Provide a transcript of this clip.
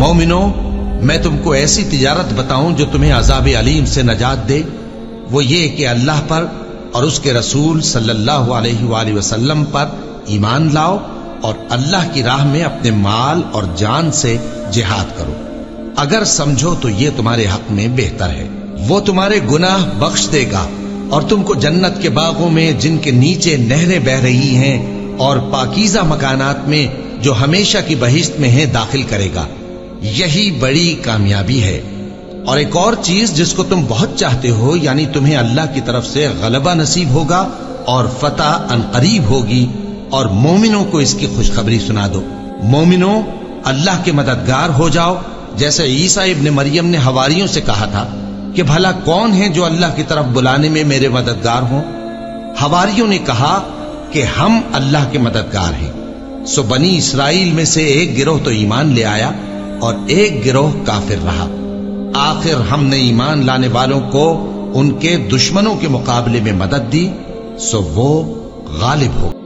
مومنو، میں تم کو ایسی تجارت بتاؤں جو تمہیں عذاب علیم سے نجات دے؟ وہ یہ کہ اللہ پر اور اس کے رسول صلی اللہ علیہ وآلہ وسلم پر ایمان لاؤ اور اللہ کی راہ میں اپنے مال اور جان سے جہاد کرو۔ اگر سمجھو تو یہ تمہارے حق میں بہتر ہے۔ وہ تمہارے گناہ بخش دے گا اور تم کو جنت کے باغوں میں جن کے نیچے نہریں بہ رہی ہیں اور پاکیزہ مکانات میں جو ہمیشہ کی بہشت میں ہیں داخل کرے گا۔ یہی بڑی کامیابی ہے۔ اور ایک اور چیز جس کو تم بہت چاہتے ہو، یعنی تمہیں اللہ کی طرف سے غلبہ نصیب ہوگا اور فتح عنقریب ہوگی، اور مومنوں کو اس کی خوشخبری سنا دو۔ مومنوں، اللہ کے مددگار ہو جاؤ، جیسے عیسیٰ ابن مریم نے حواریوں سے کہا تھا کہ بھلا کون ہیں جو اللہ کی طرف بلانے میں میرے مددگار ہوں؟ حواریوں نے کہا کہ ہم اللہ کے مددگار ہیں۔ سو بنی اسرائیل میں سے ایک گروہ تو ایمان لے آیا اور ایک گروہ کافر رہا۔ آخر ہم نے ایمان لانے والوں کو ان کے دشمنوں کے مقابلے میں مدد دی، سو وہ غالب ہو۔